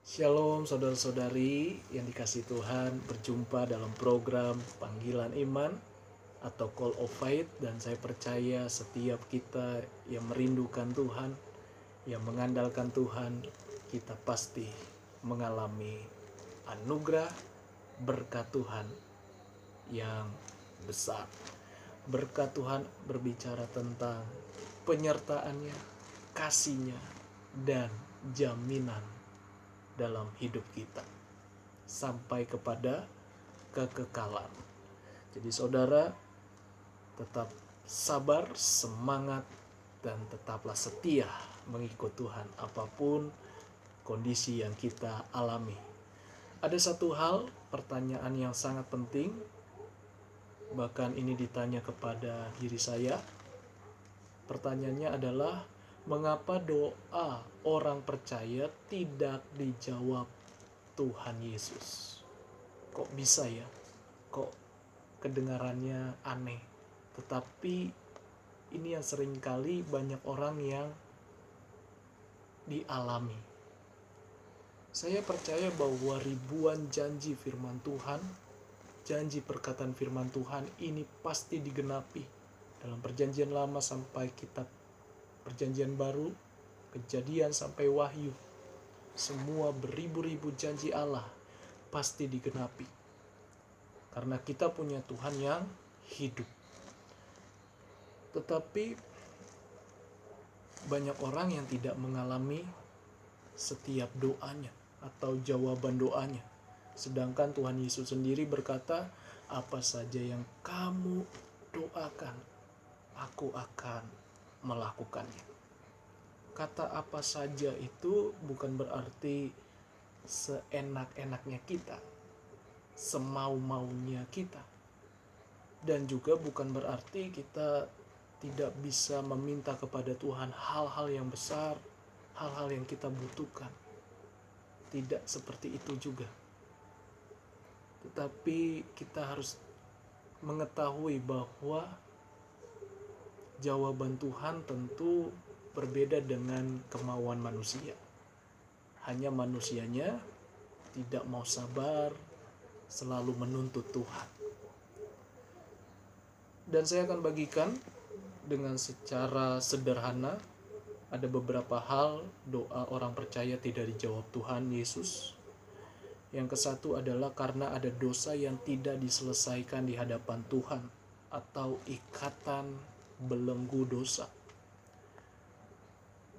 Shalom saudara-saudari yang dikasihi Tuhan, berjumpa dalam program Panggilan Iman atau Call of Faith, dan saya percaya setiap kita yang merindukan Tuhan, yang mengandalkan Tuhan, kita pasti mengalami anugerah berkat Tuhan yang besar. Berkat Tuhan berbicara tentang penyertaannya, kasihnya, dan jaminan dalam hidup kita sampai kepada kekekalan. Jadi saudara, tetap sabar, semangat, dan tetaplah setia mengikut Tuhan apapun kondisi yang kita alami. Ada satu hal, pertanyaan yang sangat penting, bahkan ini ditanya kepada diri saya. Pertanyaannya adalah, mengapa doa orang percaya tidak dijawab Tuhan Yesus? Kok bisa ya? Kok kedengarannya aneh? Tetapi ini yang seringkali banyak orang yang dialami. Saya percaya bahwa ribuan janji firman Tuhan, janji perkataan firman Tuhan ini pasti digenapi dalam perjanjian lama sampai kitab perjanjian baru, Kejadian sampai Wahyu. Semua beribu-ribu janji Allah pasti digenapi, karena kita punya Tuhan yang hidup. Tetapi banyak orang yang tidak mengalami setiap doanya atau jawaban doanya. Sedangkan Tuhan Yesus sendiri berkata, apa saja yang kamu doakan, aku akan melakukannya. Kata apa saja itu bukan berarti seenak-enaknya kita, semau-maunya kita. Dan juga bukan berarti kita tidak bisa meminta kepada Tuhan hal-hal yang besar, hal-hal yang kita butuhkan. Tidak seperti itu juga. Tetapi kita harus mengetahui bahwa jawaban Tuhan tentu berbeda dengan kemauan manusia. Hanya manusianya tidak mau sabar, selalu menuntut Tuhan. Dan saya akan bagikan dengan secara sederhana, ada beberapa hal doa orang percaya tidak dijawab Tuhan Yesus. Yang kesatu adalah karena ada dosa yang tidak diselesaikan di hadapan Tuhan, atau ikatan belenggu dosa.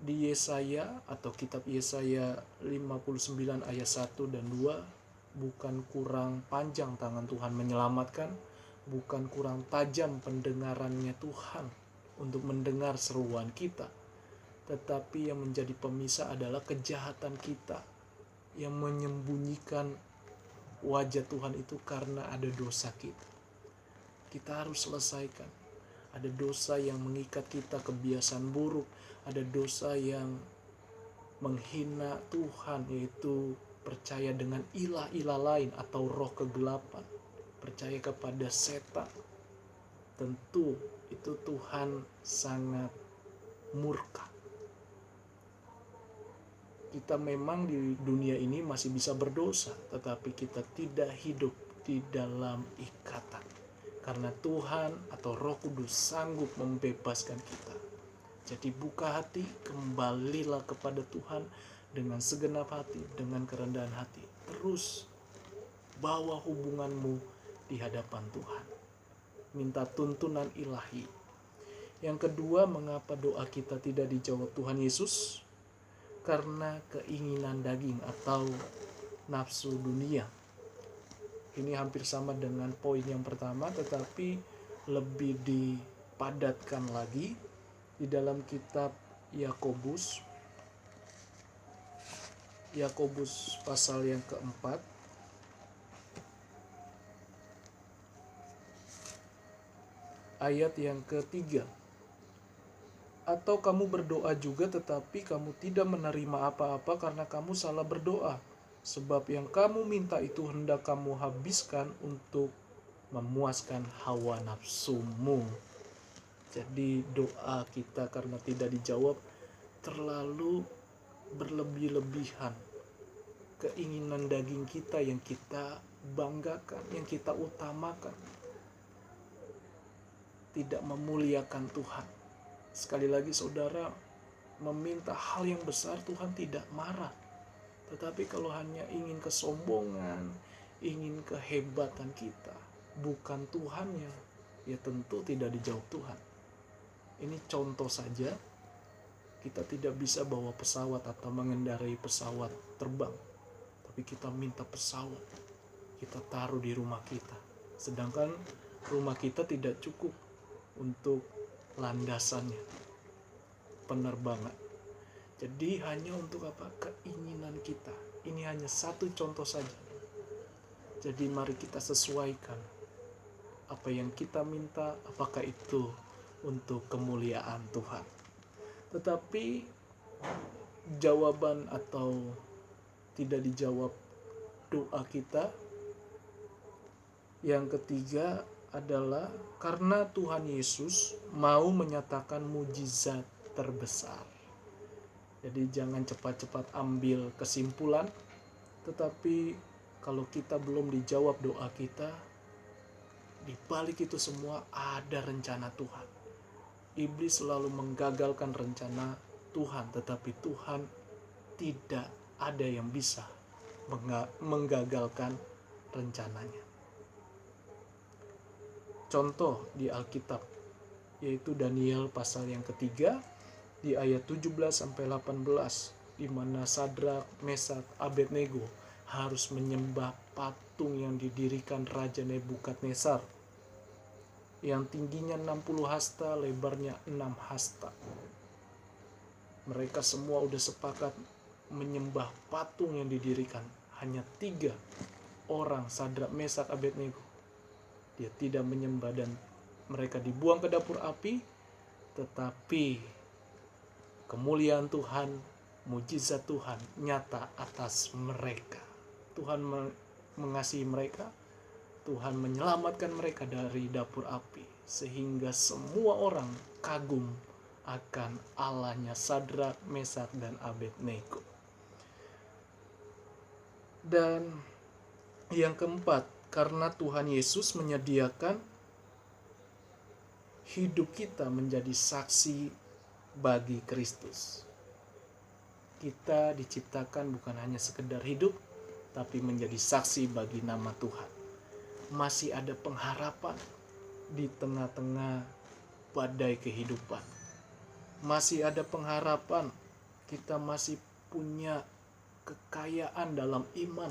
Di Yesaya atau kitab Yesaya 59 ayat 1 dan 2, bukan kurang panjang tangan Tuhan menyelamatkan, bukan kurang tajam pendengarannya Tuhan untuk mendengar seruan kita, tetapi yang menjadi pemisah adalah kejahatan kita yang menyembunyikan wajah Tuhan itu karena ada dosa kita. Kita harus selesaikan. Ada dosa yang mengikat kita, kebiasaan buruk. Ada dosa yang menghina Tuhan, yaitu percaya dengan ilah-ilah lain atau roh kegelapan, percaya kepada setan. Tentu itu Tuhan sangat murka. Kita memang di dunia ini masih bisa berdosa, tetapi kita tidak hidup di dalam ikatan, karena Tuhan atau Roh Kudus sanggup membebaskan kita. Jadi buka hati, kembalilah kepada Tuhan dengan segenap hati, dengan kerendahan hati. Terus bawa hubunganmu di hadapan Tuhan. Minta tuntunan ilahi. Yang kedua, mengapa doa kita tidak dijawab Tuhan Yesus? Karena keinginan daging atau nafsu dunia. Ini hampir sama dengan poin yang pertama, tetapi lebih dipadatkan lagi di dalam kitab Yakobus pasal yang keempat ayat yang ketiga. Atau kamu berdoa juga tetapi kamu tidak menerima apa-apa karena kamu salah berdoa. Sebab yang kamu minta itu hendak kamu habiskan untuk memuaskan hawa nafsumu. Jadi doa kita karena tidak dijawab terlalu berlebih-lebihan. keinginan daging kita yang kita banggakan, yang kita utamakan, tidak memuliakan Tuhan. Sekali lagi saudara meminta hal yang besar, Tuhan tidak marah. Tetapi kalau hanya ingin kesombongan, ingin kehebatan kita, bukan Tuhannya, ya tentu tidak dijawab Tuhan. Ini contoh saja, kita tidak bisa bawa pesawat atau mengendarai pesawat terbang. Tapi kita minta pesawat, kita taruh di rumah kita. Sedangkan rumah kita tidak cukup untuk landasannya, penerbangan. Jadi hanya untuk apa? Keinginan kita. Ini hanya satu contoh saja. Jadi mari kita sesuaikan apa yang kita minta, apakah itu untuk kemuliaan Tuhan. Tetapi jawaban atau tidak dijawab doa kita yang ketiga adalah karena Tuhan Yesus mau menyatakan mujizat terbesar. Jadi jangan cepat-cepat ambil kesimpulan, tetapi kalau kita belum dijawab doa kita, di balik itu semua ada rencana Tuhan. Iblis selalu menggagalkan rencana Tuhan, tetapi Tuhan tidak ada yang bisa menggagalkan rencananya. Contoh di Alkitab, yaitu Daniel pasal yang ketiga, di ayat 17-18, di mana Sadrak, Mesak, Abednego harus menyembah patung yang didirikan Raja Nebukadnezar, yang tingginya 60 hasta, lebarnya 6 hasta. Mereka semua udah sepakat menyembah patung yang didirikan. Hanya 3 orang, Sadrak, Mesak, Abednego, dia tidak menyembah dan mereka dibuang ke dapur api. Tetapi kemuliaan Tuhan, mujizat Tuhan nyata atas mereka. Tuhan mengasihi mereka, Tuhan menyelamatkan mereka dari dapur api, sehingga semua orang kagum akan Allahnya Sadrak, Mesak, dan Abednego. Dan yang keempat, karena Tuhan Yesus menyediakan hidup kita menjadi saksi bagi Kristus. Kita diciptakan bukan hanya sekedar hidup, tapi menjadi saksi bagi nama Tuhan. Masih ada pengharapan di tengah-tengah badai kehidupan. Masih ada pengharapan, kita masih punya kekayaan dalam iman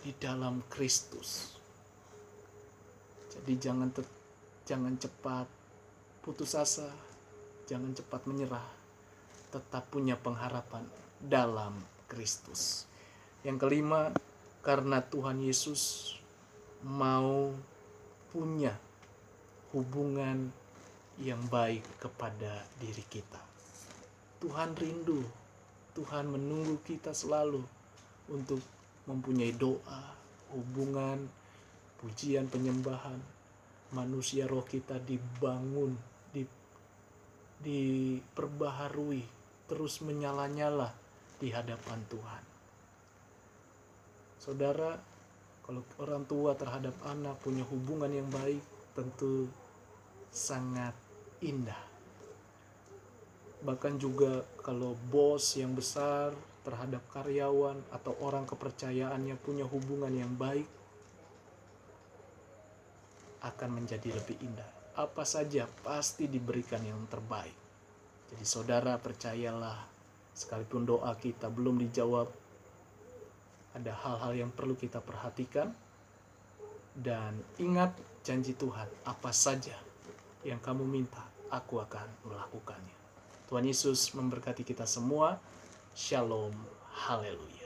di dalam Kristus. Jadi jangan cepat putus asa, jangan cepat menyerah, tetap punya pengharapan dalam Kristus. Yang kelima, karena Tuhan Yesus mau punya hubungan yang baik kepada diri kita. Tuhan rindu, Tuhan menunggu kita selalu untuk mempunyai doa, hubungan, pujian, penyembahan. Manusia roh kita dibangun, diperbaharui, terus menyala-nyala di hadapan Tuhan. Saudara, kalau orang tua terhadap anak punya hubungan yang baik, tentu sangat indah. Bahkan juga kalau bos yang besar terhadap karyawan atau orang kepercayaannya punya hubungan yang baik, akan menjadi lebih indah. Apa saja pasti diberikan yang terbaik. Jadi saudara percayalah, sekalipun doa kita belum dijawab, ada hal-hal yang perlu kita perhatikan. Dan ingat janji Tuhan, apa saja yang kamu minta, aku akan melakukannya. Tuhan Yesus memberkati kita semua. Shalom, haleluya.